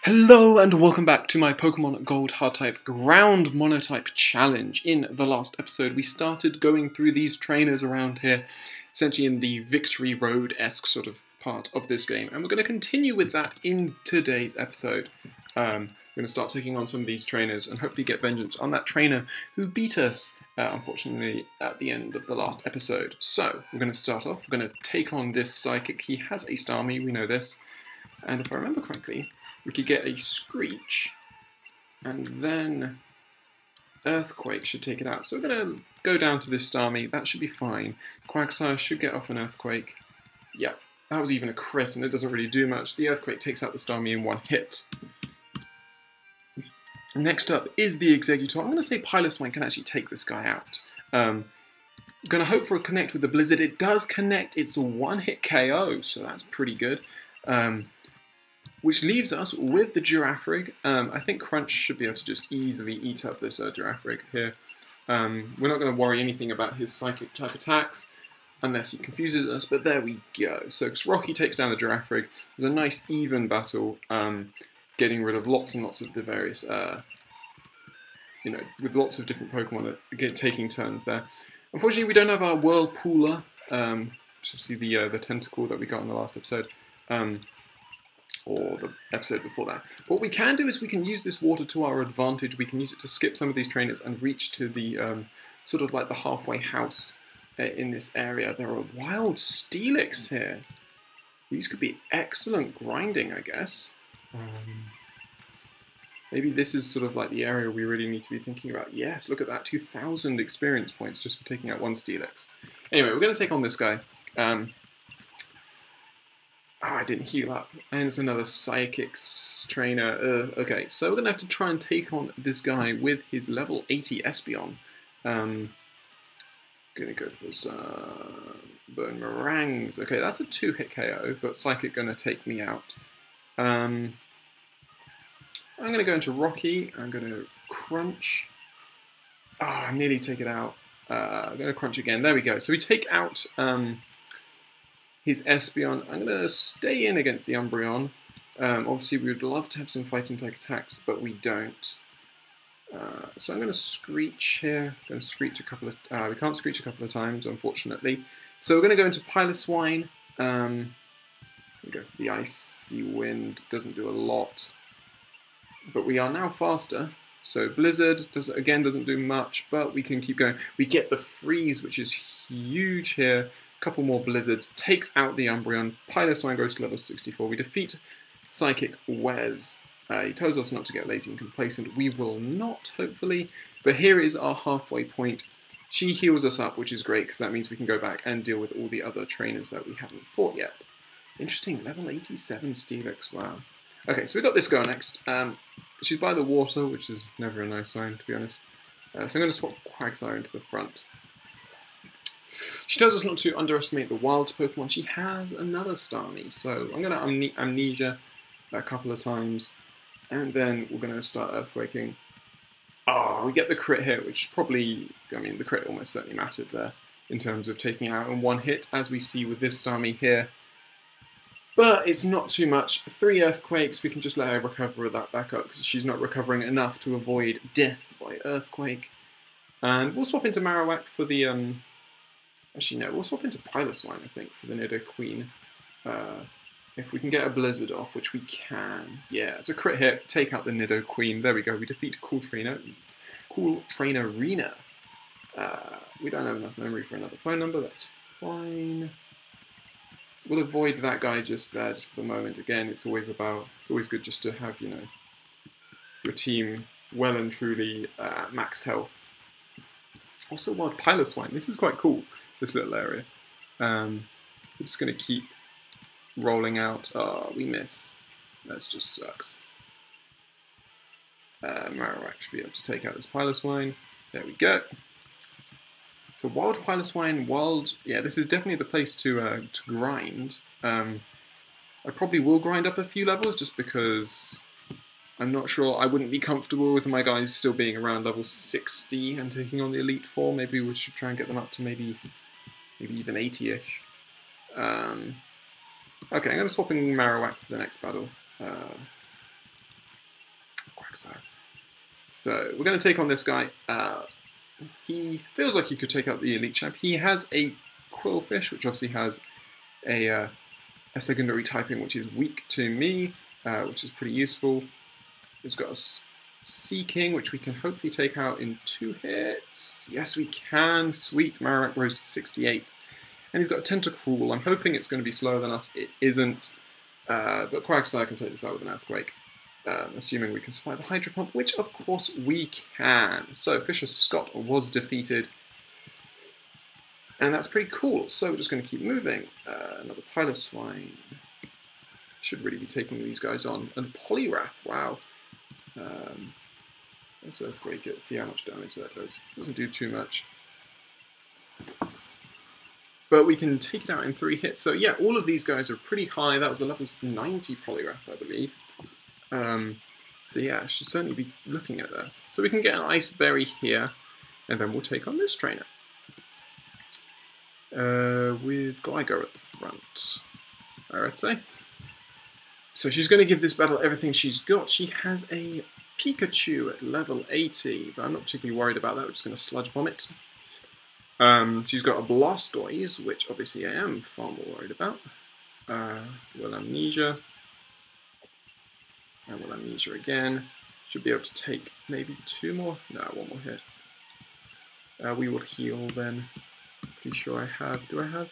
Hello and welcome back to my Pokemon Gold Hard-type Ground Monotype Challenge. In the last episode we started going through these trainers around here, essentially in the Victory Road-esque sort of part of this game, and we're going to continue with that in today's episode. We're going to start taking on some of these trainers and hopefully get vengeance on that trainer who beat us, unfortunately, at the end of the last episode. So, we're going to start off, we're going to take on this Psychic. He has a Starmie, we know this, and if I remember correctly, we could get a Screech, and then Earthquake should take it out. So we're going to go down to this Starmie, that should be fine. Quagsire should get off an Earthquake. Yeah, that was even a crit, and it doesn't really do much. The Earthquake takes out the Starmie in one hit. Next up is the Exeggutor. I'm going to say Piloswine can actually take this guy out. I'm going to hope for a connect with the Blizzard. It does connect, it's a one-hit KO, so that's pretty good. Which leaves us with the Girafarig. I think Crunch should be able to just easily eat up this Girafarig here. We're not going to worry anything about his Psychic type attacks unless he confuses us, but there we go. So Rocky takes down the Girafarig. There's a nice even battle, getting rid of lots and lots of the various, with lots of different Pokemon that taking turns there. Unfortunately, we don't have our Whirlpooler, which is the tentacle that we got in the last episode. Or the episode before that. What we can do is we can use this water to our advantage. We can use it to skip some of these trainers and reach to the sort of like the halfway house in this area. There are wild Steelix here. These could be excellent grinding, I guess. Maybe this is sort of like the area we really need to be thinking about. Yes, look at that, 2,000 experience points just for taking out one Steelix. Anyway, we're going to take on this guy. I didn't heal up. And it's another Psychic trainer. Okay, so we're going to have to try and take on this guy with his level 80 Espeon. Going to go for some Bone Meringues. Okay, that's a 2-hit KO, but Psychic going to take me out. I'm going to go into Rocky. I'm going to Crunch. I nearly take it out. I'm going to Crunch again. There we go. So we take out his Espeon. I'm going to stay in against the Umbreon. Obviously, we would love to have some fighting-type attacks, but we don't. So I'm going to Screech here. I'm going to Screech a couple of... we can't Screech a couple of times, unfortunately. So we're going to go into Piloswine. We go for the Icy Wind. Doesn't do a lot. But we are now faster. So Blizzard, doesn't do much, but we can keep going. We get the Freeze, which is huge here. Couple more Blizzards, takes out the Umbreon, Piloswine goes to level 64, we defeat Psychic Wez. He tells us not to get lazy and complacent, we will not, hopefully, but here is our halfway point. She heals us up, which is great, because that means we can go back and deal with all the other trainers that we haven't fought yet. Interesting, level 87 Steelix, wow. Okay, so we've got this girl next. She's by the water, which is never a nice sign, to be honest. So I'm going to swap Quagsire into the front. She tells us not to underestimate the wild Pokemon. She has another Starmie, so I'm going to Amnesia a couple of times, and then we're going to start Earthquaking. Oh, we get the crit hit, which probably, the crit almost certainly mattered there in terms of taking out in one hit, as we see with this Starmie here. But it's not too much. 3 Earthquakes, we can just let her recover that back up, because she's not recovering enough to avoid death by Earthquake. And we'll swap into Marowak for the... Actually, no, we'll swap into Piloswine, I think, for the Nidoqueen. If we can get a Blizzard off, which we can. Yeah, it's a crit hit, take out the Nidoqueen. There we go, we defeat Cool Trainer Rena. We don't have enough memory for another phone number, that's fine. We'll avoid that guy just there, just for the moment. Again, it's always good just to have, your team well and truly at max health. Also, wild Piloswine, this is quite cool. This little area. We're just going to keep rolling out. Oh, we miss. That just sucks. Marowak should be able to take out this Piloswine. There we go. So wild Piloswine, yeah, this is definitely the place to grind. I probably will grind up a few levels just because I'm not sure. I wouldn't be comfortable with my guys still being around level 60 and taking on the Elite Four. Maybe we should try and get them up to maybe even 80-ish. Okay, I'm going to swap in Marowak for the next battle. Quagsire. So we're going to take on this guy. He feels like he could take out the Elite Champ. He has a Quillfish, which obviously has a secondary typing, which is weak to me, which is pretty useful. He's got a Seaking, which we can hopefully take out in 2 hits. Yes, we can. Sweet. Marowak rose to 68. And he's got a Tentacruel. I'm hoping it's going to be slower than us. It isn't. But Quagsire can take this out with an Earthquake. Assuming we can survive the Hydro Pump, which of course we can. So Fisher Scott was defeated. And that's pretty cool. So we're just going to keep moving. Another Piloswine. Should really be taking these guys on. And Poliwrath, wow. Let's Earthquake it, see how much damage that does. Doesn't do too much. But we can take it out in 3 hits. So yeah, all of these guys are pretty high. That was a level 90 Poliwrath, I believe. So yeah, I should certainly be looking at that. So we can get an Ice Berry here, and then we'll take on this trainer. With Gligar at the front, I'd say. So she's going to give this battle everything she's got. She has a Pikachu at level 80, but I'm not particularly worried about that. We're just going to Sludge Bomb it. She's got a Blastoise, which obviously I am far more worried about. Will Amnesia. And Will Amnesia again. Should be able to take maybe 2 more. No, 1 more hit. We will heal then. Pretty sure I have. Do I have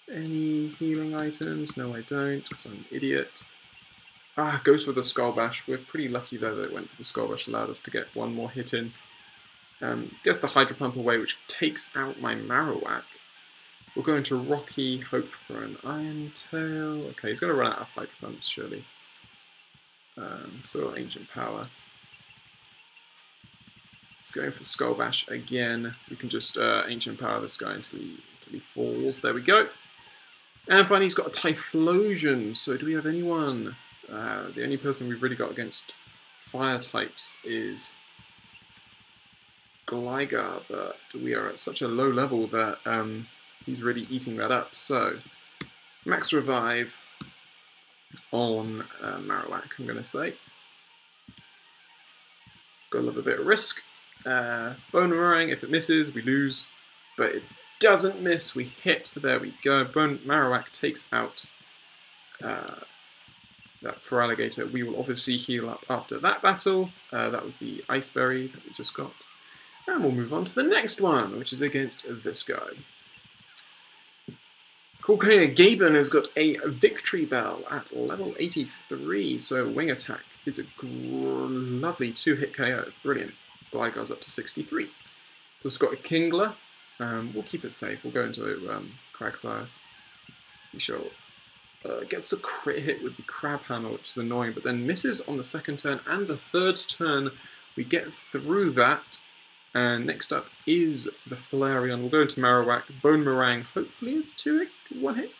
any healing items? No, I don't, because I'm an idiot. Goes for the Skull Bash. We're pretty lucky though that it went for the Skull Bash, allowed us to get 1 more hit in. Gets the Hydro Pump away, which takes out my Marowak. We'll go into Rocky, hope for an Iron Tail. Okay, he's going to run out of Hydro Pumps, surely. So Ancient Power. He's going for Skull Bash again. We can just Ancient Power this guy until he falls. There we go. And finally, he's got a Typhlosion. So do we have anyone? The only person we've really got against fire types is Gligar, but we are at such a low level that he's really eating that up. So, Max Revive on Marowak, I'm going to say. Got a little bit of risk. Boomerang, if it misses, we lose. But it doesn't miss, we hit. There we go. Marowak takes out that Feraligatr. We will obviously heal up after that battle. That was the Ice Berry that we just got. And we'll move on to the next one, which is against this guy. Corcaina Gaben has got a Victory Bell at level 83, so Wing Attack is a lovely 2-hit KO. Brilliant. Gligar's up to 63. So it's got a Kingler. We'll keep it safe. We'll go into Quagsire. We shall gets the crit hit with the Crab Hammer, which is annoying, but then misses on the 2nd turn and the 3rd turn. We get through that. And next up is the Flareon. We'll go into Marowak. Boomerang hopefully is 2-hit, 1-hit.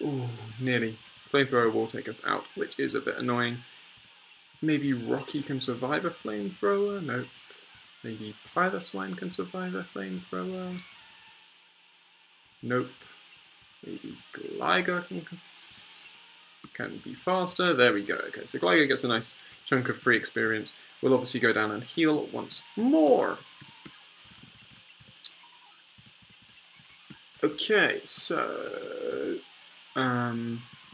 Ooh, nearly. Flamethrower will take us out, which is a bit annoying. Maybe Rocky can survive a Flamethrower? Nope. Maybe Piloswine can survive a Flamethrower? Nope. Maybe Gligar can be faster. There we go. Okay, so Gligar gets a nice chunk of free experience. We'll obviously go down and heal once more. Okay, so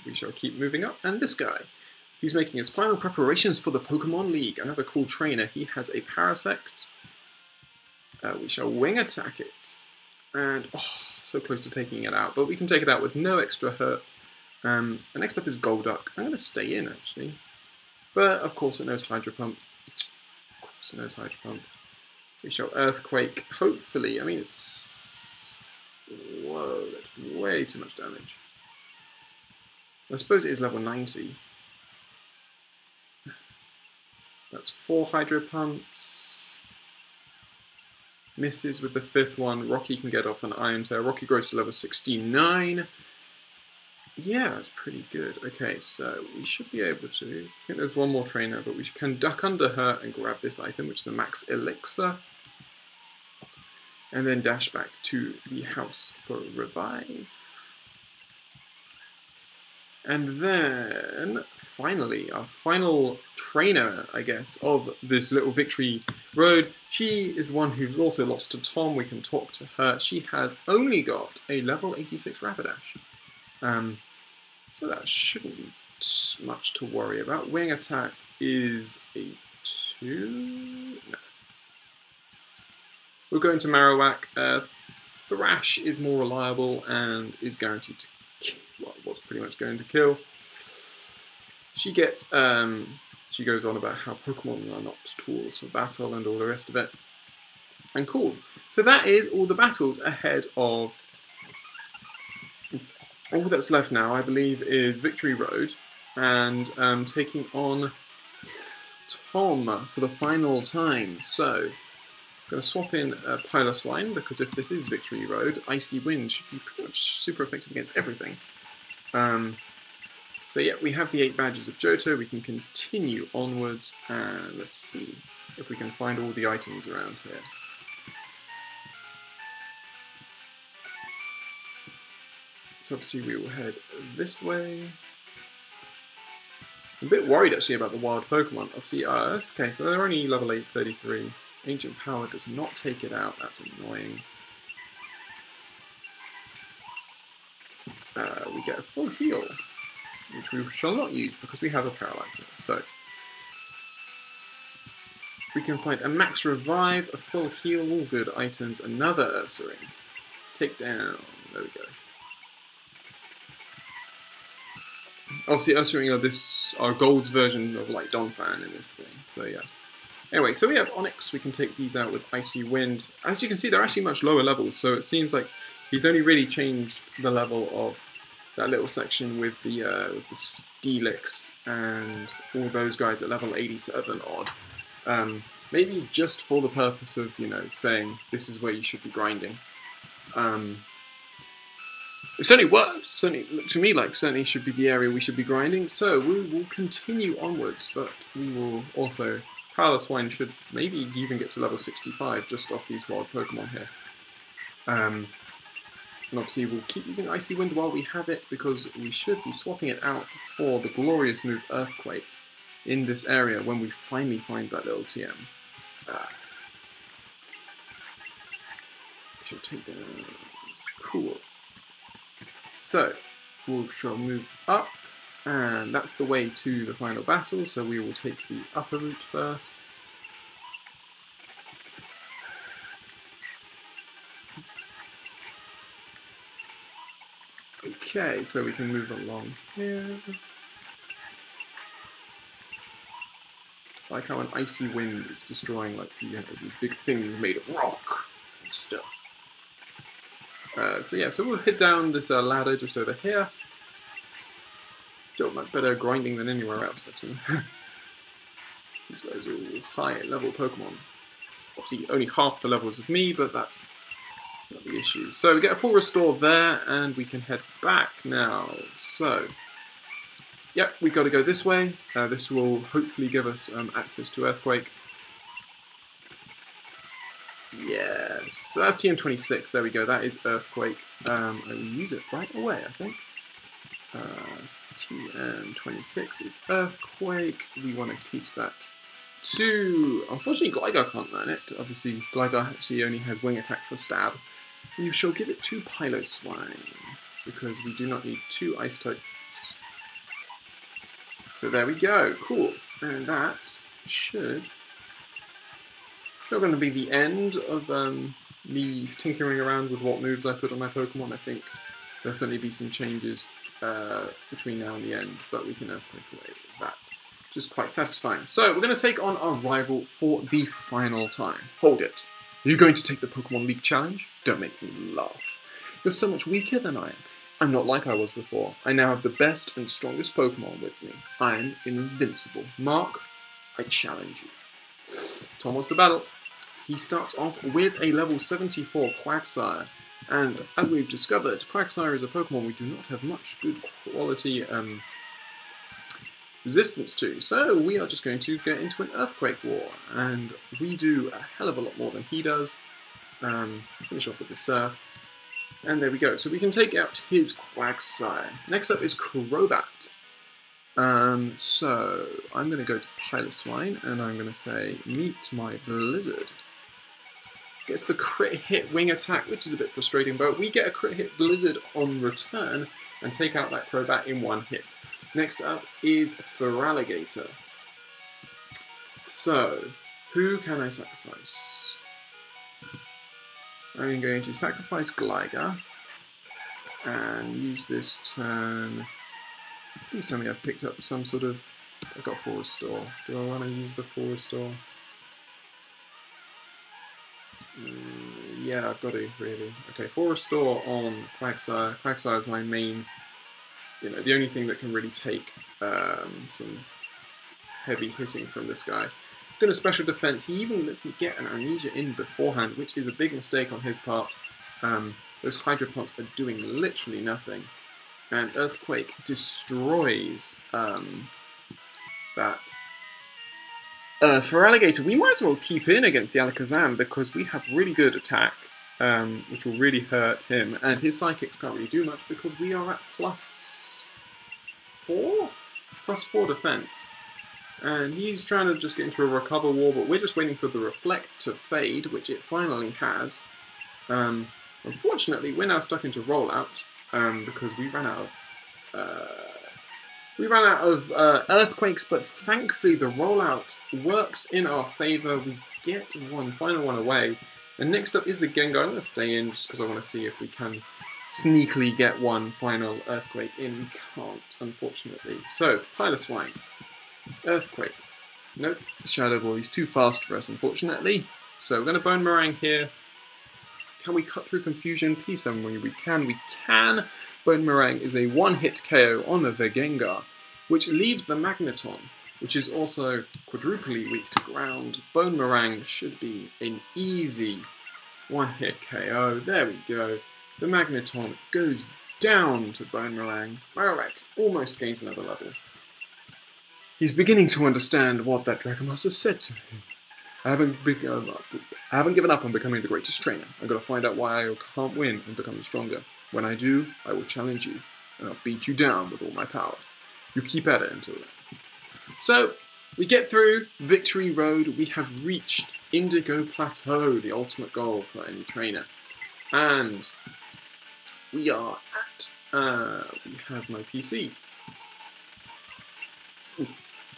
we shall keep moving up. And this guy, he's making his final preparations for the Pokemon League. Another cool trainer. He has a Parasect. We shall Wing Attack it. And, oh, so close to taking it out. But we can take it out with no extra hurt. And next up is Golduck. I'm going to stay in, actually. But, of course, it knows Hydro Pump. So knows Hydro Pump. We shall Earthquake. Hopefully, I mean it's... Whoa, that's way too much damage. I suppose it is level 90. That's 4 Hydro Pumps. Misses with the 5th one. Rocky can get off an Iron Tail. Rocky grows to level 69. Yeah, that's pretty good. Okay, so we should be able to... I think there's one more trainer, but we can duck under her and grab this item, which is the Max Elixir. And then dash back to the house for Revive. And then, finally, our final trainer, I guess, of this little victory road. She is one who's also lost to Tom. We can talk to her. She has only got a level 86 Rapidash. So that shouldn't be much to worry about. Wing attack is a 2? No. We'll go into Marowak. Thrash is more reliable and is guaranteed to kill, well, what's pretty much going to kill. She gets, she goes on about how Pokemon are not tools for battle and all the rest of it. And cool. So that is all the battles ahead of... All that's left now, I believe, is Victory Road and taking on Tom for the final time. So, I'm going to swap in Piloswine, because if this is Victory Road, Icy Wind should be pretty much super effective against everything. So yeah, we have the 8 badges of Johto. We can continue onwards, and let's see if we can find all the items around here. So obviously we will head this way. I'm a bit worried actually about the wild Pokemon. Obviously, okay, so they're only level 833. Ancient Power does not take it out, that's annoying. We get a full heal, which we shall not use because we have a Paralyzer. So we can find a Max Revive, a full heal, all good items, another Ursaring. Take down, there we go. Obviously, Ursaring are this our Gold's version of like Donphan in this game. So yeah. Anyway, so we have Onix. We can take these out with Icy Wind. As you can see, they're actually much lower levels. So it seems like he's only really changed the level of that little section with the Steelix and all those guys at level 87 odd. Maybe just for the purpose of, you know, saying this is where you should be grinding. It certainly worked. Certainly, to me, like, certainly should be the area we should be grinding. So we will continue onwards, but we will also... Piloswine should maybe even get to level 65 just off these wild Pokemon here. And obviously we'll keep using Icy Wind while we have it, because we should be swapping it out for the glorious move Earthquake in this area when we finally find that little TM. She'll take down... Cool. So, we shall move up, and that's the way to the final battle, so we will take the upper route first. Okay, so we can move along here. I like how an Icy Wind is destroying, like, you know, these big things made of rock and stuff. So yeah, so we'll hit down this ladder just over here. Don't much better grinding than anywhere else I've seen. These guys are all high level Pokemon. Obviously only half the levels of me, but that's not the issue. So we get a full restore there, and we can head back now. So, yep, we've got to go this way. This will hopefully give us access to Earthquake. Yes, so that's TM26, there we go, that is Earthquake. I will use it right away, I think. TM26 is Earthquake. We want to teach that to... Unfortunately, Gligar can't learn it. Obviously, Gligar actually only has Wing Attack for Stab. We shall give it to Piloswine, because we do not need 2 Ice types. So there we go, cool. And that should... Still going to be the end of me tinkering around with what moves I put on my Pokemon. I think there'll certainly be some changes between now and the end, but we can Earthquake away with that, which is quite satisfying. So we're going to take on our rival for the final time. Hold it. Are you going to take the Pokemon League Challenge? Don't make me laugh. You're so much weaker than I am. I'm not like I was before. I now have the best and strongest Pokemon with me. I'm invincible. Mark, I challenge you. Tom wants to battle. He starts off with a level 74 Quagsire, and as we've discovered, Quagsire is a Pokemon we do not have much good quality resistance to, so we are just going to get into an Earthquake War, and we do a hell of a lot more than he does. Finish off with the Surf. And there we go. So we can take out his Quagsire. Next up is Crobat. So I'm going to go to Piloswine, and I'm going to say, meet my Blizzard. Gets the crit hit wing attack, which is a bit frustrating, but we get a crit hit Blizzard on return and take out that Crobat in one hit. Next up is Feraligatr. So, who can I sacrifice? I'm going to sacrifice Gligar and use this turn. Please tell me I've picked up some sort of... I've got Forest Store. Do I want to use the Forest Store? Yeah, I've got to, really. Okay, Forest Store on Quagsire. Quagsire is my main, you know, the only thing that can really take some heavy hitting from this guy. Going to Special Defense. He even lets me get an Amnesia in beforehand, which is a big mistake on his part. Those Hydro Pumps are doing literally nothing. And Earthquake destroys that. Feraligatr, we might as well keep in against the Alakazam because we have really good attack, which will really hurt him. And his Psychics can't really do much because we are at +4? +4 defense. And he's trying to just get into a Recover War, but we're just waiting for the Reflect to fade, which it finally has. Unfortunately, we're now stuck into Rollout because we ran out of Earthquakes, but thankfully the Rollout works in our favour. We get one final one away. And next up is the Gengar. I'm going to stay in just because I want to see if we can sneakily get one final Earthquake in. We can't, unfortunately. So, Piloswine. Earthquake. Nope, Shadow Ball. He's too fast for us, unfortunately. So we're going to Bone Meringue here. Can we cut through Confusion? Please tell me we can. We can. Bone Meringue is a one-hit KO on the Gengar, which leaves the Magneton, which is also quadruply weak to ground. Bone Meringue should be an easy one-hit KO. There we go. The Magneton goes down to Bone Meringue. Marowak almost gains another level. He's beginning to understand what that Dragon Master said to him. I haven't given up on becoming the greatest trainer. I've got to find out why I can't win and become stronger. When I do, I will challenge you, and I'll beat you down with all my power. You keep at it until then. So, we get through Victory Road. We have reached Indigo Plateau, the ultimate goal for any trainer. And we are at, we have my PC.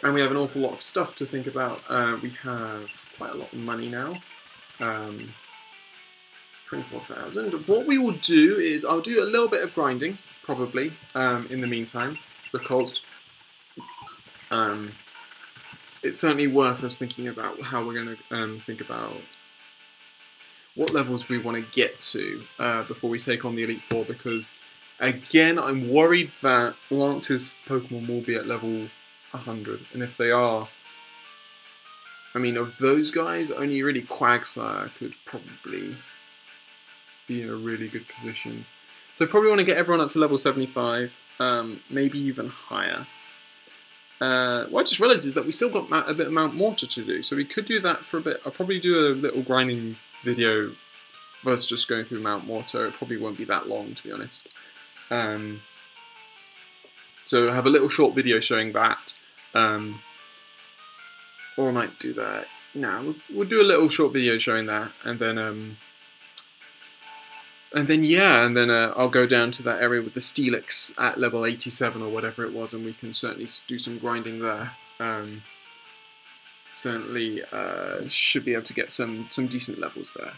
And we have an awful lot of stuff to think about. We have quite a lot of money now. 24,000. What we will do is I'll do a little bit of grinding, probably, in the meantime, because it's certainly worth us thinking about how we're going to think about what levels we want to get to before we take on the Elite Four, because, again, I'm worried that Lance's Pokemon will be at level 100, and if they are, I mean, of those guys, only really Quagsire could probably be in a really good position. So I probably want to get everyone up to level 75, maybe even higher. What I just realised is that we still got a bit of Mount Mortar to do, so we could do that for a bit. I'll probably do a little grinding video versus just going through Mount Mortar. It probably won't be that long, to be honest. So I have a little short video showing that. Or I might do that. No, we'll do a little short video showing that, and then I'll go down to that area with the Steelix at level 87 or whatever it was, and we can certainly do some grinding there. Certainly should be able to get some decent levels there.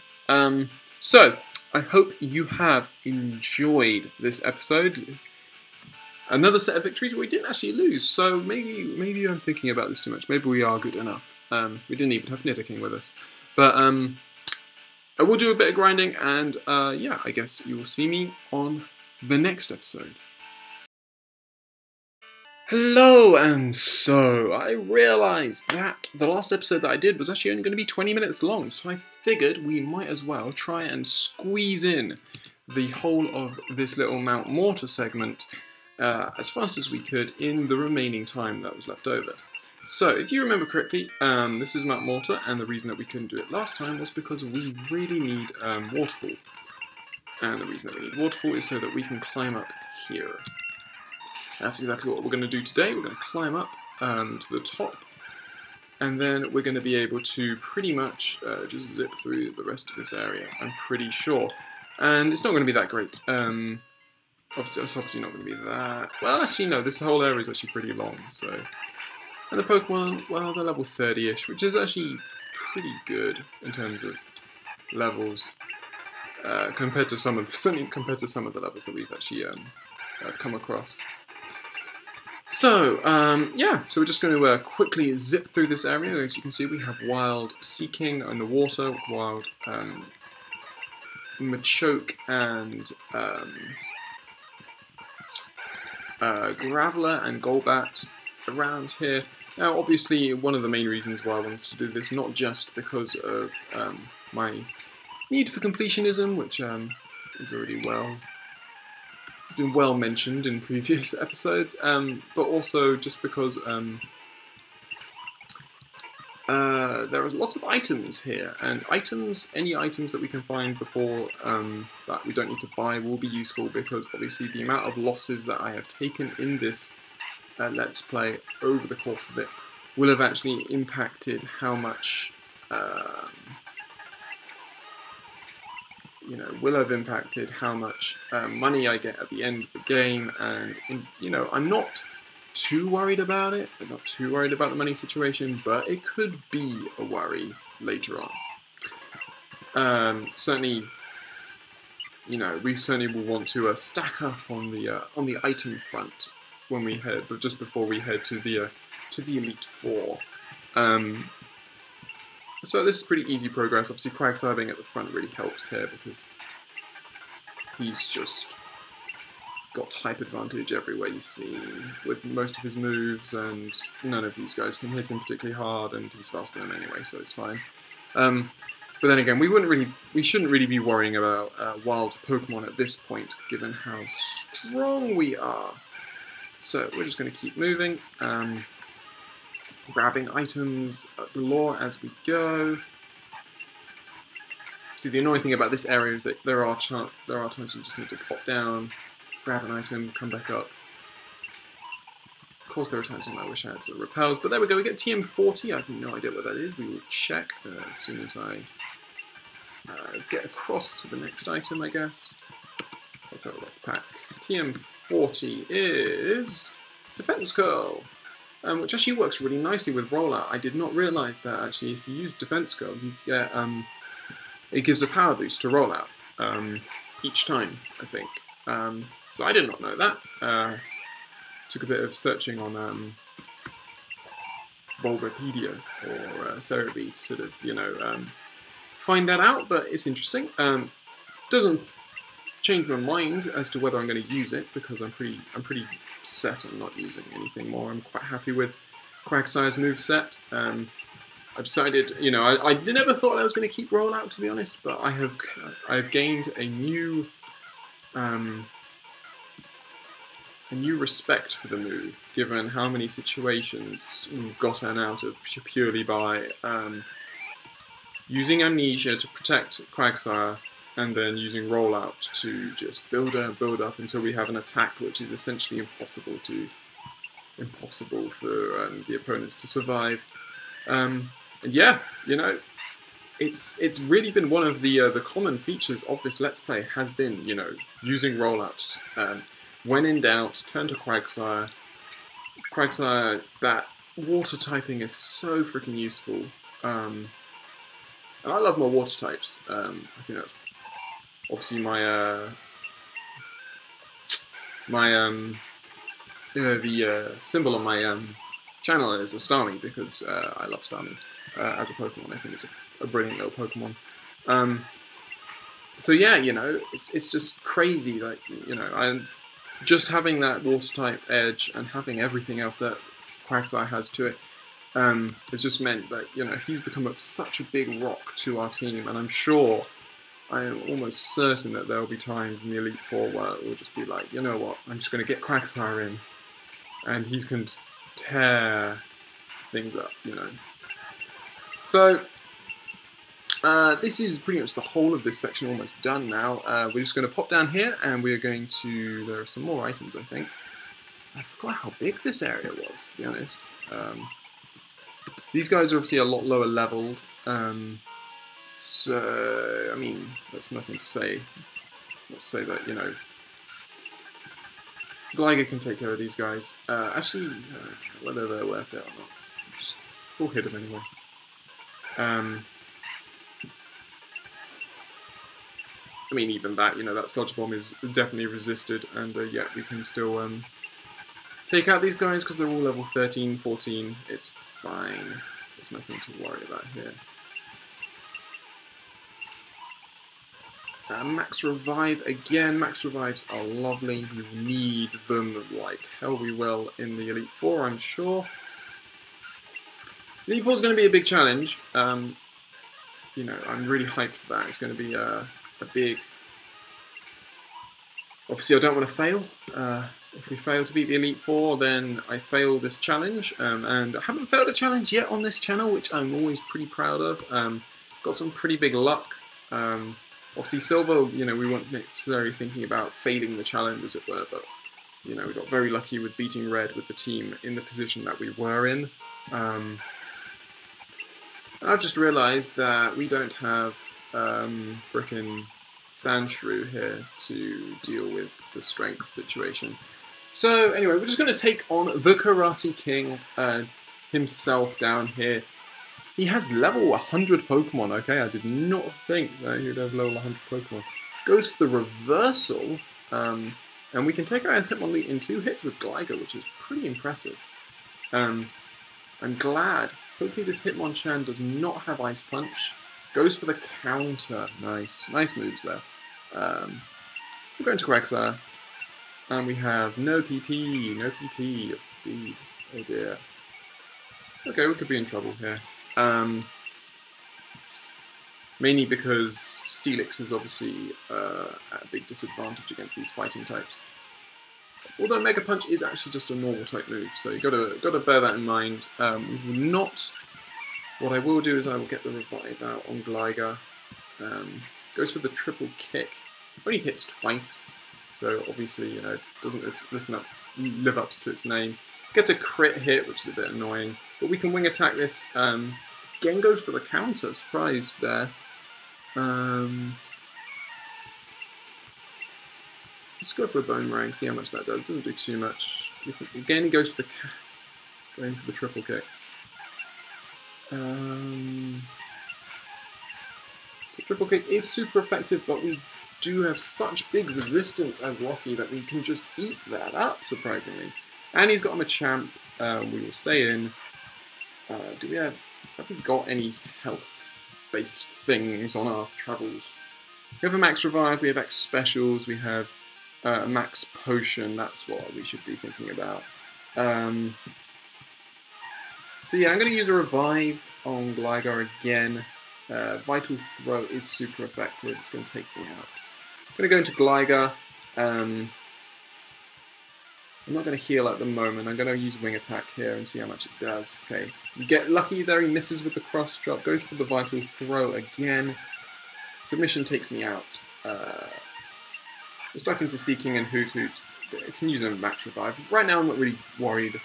So I hope you have enjoyed this episode. Another set of victories where we didn't actually lose, so maybe I'm thinking about this too much. Maybe we are good enough. We didn't even have Nidoking with us. But I will do a bit of grinding, and yeah, I guess you will see me on the next episode. Hello, and so I realised that the last episode that I did was actually only going to be 20 minutes long, so I figured we might as well try and squeeze in the whole of this little Mount Mortar segment as fast as we could in the remaining time that was left over. So, if you remember correctly, this is Mount Mortar, and the reason that we couldn't do it last time was because we really need Waterfall. And the reason that we need waterfall is so that we can climb up here. That's exactly what we're going to do today. We're going to climb up to the top, and then we're going to be able to pretty much just zip through the rest of this area, I'm pretty sure. And it's not going to be that great. Obviously, it's obviously not going to be that... Well, actually, no, this whole area is actually pretty long, so... And the Pokemon, well, they're level 30-ish, which is actually pretty good in terms of levels. Compared to some of, certainly compared to some of the levels that we've actually come across. So, yeah, so we're just going to quickly zip through this area. As you can see, we have Wild Seaking in the water, Wild Machoke and Graveler and Golbat around here. Now, obviously, one of the main reasons why I wanted to do this, not just because of my need for completionism, which is already been well mentioned in previous episodes, but also just because there are lots of items here, and any items that we can find before that we don't need to buy will be useful, because obviously the amount of losses that I have taken in this Let's Play over the course of it will have actually impacted how much money I get at the end of the game, and I'm not too worried about it. I'm not too worried about the money situation, but it could be a worry later on. Certainly, we certainly will want to stack up on the item front when we head, but just before we head to the Elite Four. So this is pretty easy progress. Obviously, Quagsire being at the front really helps here, because he's just got type advantage everywhere you see with most of his moves, and none of these guys can hit him particularly hard, and he's faster than them anyway, so it's fine. But then again, we shouldn't really be worrying about wild Pokemon at this point, given how strong we are. So we're just going to keep moving, grabbing items galore as we go. See, the annoying thing about this area is that there are times you just need to pop down, grab an item, come back up. Of course, there are times when I wish I had the repels, but there we go. We get TM40. I have no idea what that is. We will check as soon as I get across to the next item, I guess. Let's have a look. Pack. TM40 is Defense Curl, which actually works really nicely with Rollout. I did not realise that actually if you use Defense Curl, you get it gives a power boost to Rollout each time, I think. So I did not know that. Took a bit of searching on Bulbapedia or Cerebi to sort of, find that out, but it's interesting. Doesn't change my mind as to whether I'm going to use it, because I'm pretty set on not using anything more. I'm quite happy with Quagsire's moveset. I've decided, I never thought I was going to keep Rollout, to be honest, but I've gained a new respect for the move, given how many situations we've gotten out of purely by using Amnesia to protect Quagsire, and then using Rollout to just build up until we have an attack which is essentially impossible for the opponents to survive. And yeah, it's really been one of the common features of this Let's Play has been, using Rollout. When in doubt, turn to Quagsire. Quagsire, that water typing is so freaking useful. And I love my water types. I think that's obviously the symbol on my channel is a Starmie, because I love Starmie as a Pokemon. I think it's a brilliant little Pokemon. So yeah, it's just crazy. Like, I'm just having that water type edge and having everything else that Quagsire has to it has just meant that he's become such a big rock to our team, and I am almost certain that there will be times in the Elite Four where it will just be like, you know what, I'm just going to get Quagsire in, and he's going to tear things up, So, This is pretty much the whole of this section almost done now. We're just going to pop down here and we're going to... There are some more items, I think. I forgot how big this area was, to be honest. These guys are obviously a lot lower leveled. So, I mean, that's nothing to say. Not to say that, you know, Gligar can take care of these guys. Actually, whether they're worth it or not. Just, we'll hit them anyway. I mean, even that, you know, that Sludge Bomb is definitely resisted, and yet we can still take out these guys because they're all level 13, 14. It's fine. There's nothing to worry about here. Max Revive again. Max Revives are lovely. We need them like hell we will in the Elite Four, I'm sure. Elite Four is going to be a big challenge. You know, I'm really hyped for that. It's going to be a big... Obviously, I don't want to fail. If we fail to beat the Elite Four, then I fail this challenge. And I haven't failed a challenge yet on this channel, which I'm always pretty proud of. Got some pretty big luck. Obviously, Silver, you know, we weren't necessarily thinking about failing the challenge, as it were, but, you know, we got very lucky with beating Red with the team in the position that we were in. I've just realised that we don't have frickin' Sandshrew here to deal with the strength situation. So, anyway, we're just going to take on the Karate King himself down here. He has level 100 Pokemon, okay? I did not think that he'd have level 100 Pokemon. Goes for the reversal, and we can take out his Hitmonlee in 2 hits with Gligar, which is pretty impressive. I'm glad. Hopefully this Hitmonchan does not have Ice Punch. Goes for the counter. Nice. Nice moves there. We're going to Quagsire. And we have no PP. No PP. Oh dear. Okay, we could be in trouble here. Mainly because Steelix is obviously at a big disadvantage against these fighting types. Although Mega Punch is actually just a normal type move, so you've got to bear that in mind. We will not. What I will do is I will get the Revive out on Gligar. Goes for the triple kick. Only hits twice, so obviously, you know, doesn't live up to its name. Gets a crit hit, which is a bit annoying, but we can wing attack this. Again, goes for the counter. Surprised there. Let's go for a Boomerang, see how much that does. Doesn't do too much. Again, he goes for the triple kick. The triple kick is super effective, but we do have such big resistance as Rocky that we can just eat that up, surprisingly. And he's got him a champ. We will stay in. Have we got any health-based things on our travels? We have a Max Revive, we have X Specials, we have a Max Potion. That's what we should be thinking about. So yeah, I'm going to use a Revive on Gligar again. Vital Throw is super effective. It's going to take me out. I'm going to go into Gligar. I'm not going to heal at the moment. I'm going to use Wing Attack here and see how much it does. Okay, you get lucky there. He misses with the cross drop. Goes for the Vital Throw again. Submission takes me out. We're stuck into Seeking and Hoot Hoot. I can use a Max Revive. Right now I'm not really worried.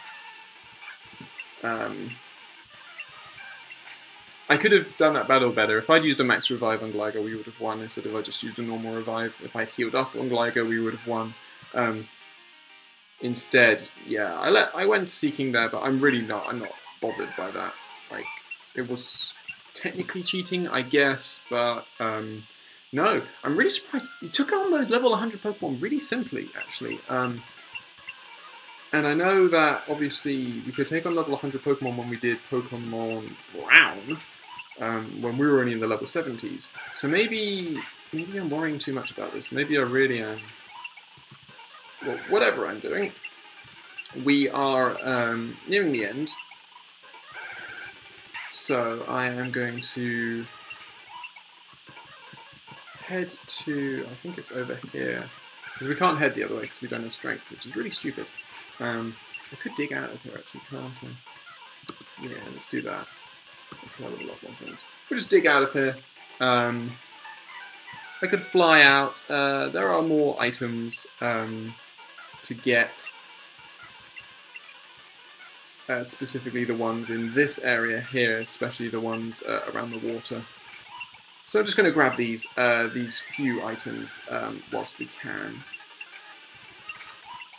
I could have done that battle better. If I'd used a Max Revive on Gligar, we would have won instead of I just used a normal Revive. If I'd healed up on Gligar, we would have won. Instead, yeah, I went Seeking there, but I'm not bothered by that. Like, it was technically cheating, I guess, but no, I'm really surprised. He took on those level 100 Pokemon really simply, actually. And I know that, obviously, we could take on level 100 Pokemon when we did Pokemon Brown, when we were only in the level 70s. So maybe I'm worrying too much about this. Maybe I really am. Well, whatever I'm doing, we are nearing the end. So I am going to head to, I think it's over here. Because we can't head the other way because we don't have strength, which is really stupid. I could dig out of here actually, can't I? Yeah, let's do that. We'll just dig out of here. I could fly out. There are more items to get. Specifically the ones in this area here, especially the ones around the water. So I'm just going to grab these few items whilst we can.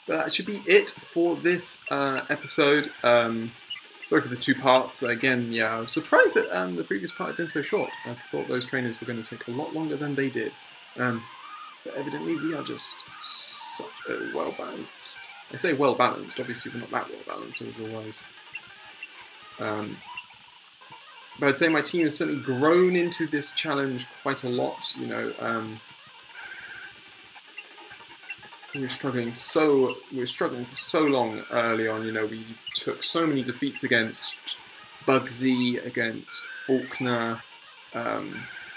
But that should be it for this episode. Sorry for the 2 parts. Again, yeah, I was surprised that the previous part had been so short. I thought those trainers were going to take a lot longer than they did. But evidently we are just such a well-balanced... I say well-balanced, obviously we're not that well-balanced as always. But I'd say my team has certainly grown into this challenge quite a lot, you know. We were struggling for so long early on, you know, we took so many defeats against Bugsy, against Faulkner,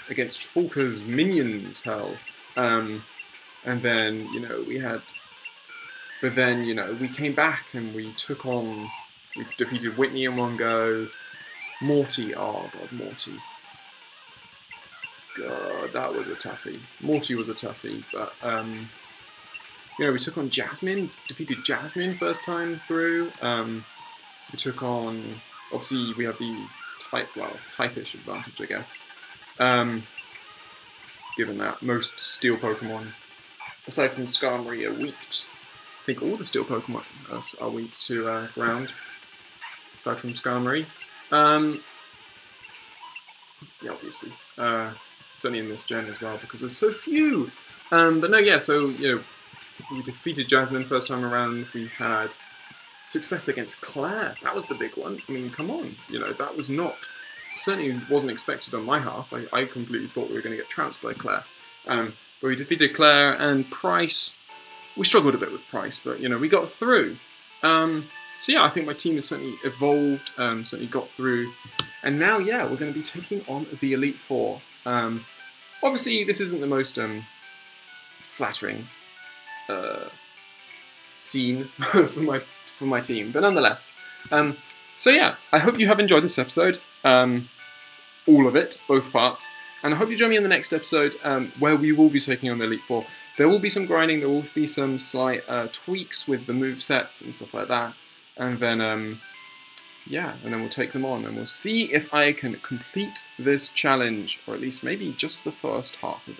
against Falker's minions, hell. And then, you know, but then, you know, we came back and we defeated Whitney in one go. Morty, oh god, Morty. God, that was a toughie. Morty was a toughie, but, you know, we took on Jasmine, defeated Jasmine first time through. We took on, obviously we have the type-ish advantage, I guess. Given that most steel Pokemon, aside from Skarmory, are weak. I think all the steel Pokemon are weak to ground, aside from Skarmory. Yeah, obviously. Certainly in this gen as well, because there's so few. But no, yeah, so, you know, we defeated Jasmine first time around. We had success against Claire. That was the big one. I mean, come on. You know, that was not... Certainly wasn't expected on my half. I completely thought we were going to get trounced by Claire. But we defeated Claire and Price. We struggled a bit with Price, but, you know, we got through. So yeah, I think my team has certainly evolved, certainly got through. And now, yeah, we're going to be taking on the Elite Four. Obviously, this isn't the most flattering scene for my team, but nonetheless. So yeah, I hope you have enjoyed this episode, all of it, both parts, and I hope you join me in the next episode where we will be taking on the Elite Four. There will be some grinding, there will be some slight tweaks with the movesets and stuff like that, and then yeah, and then we'll take them on and we'll see if I can complete this challenge, or at least maybe just the first half of it.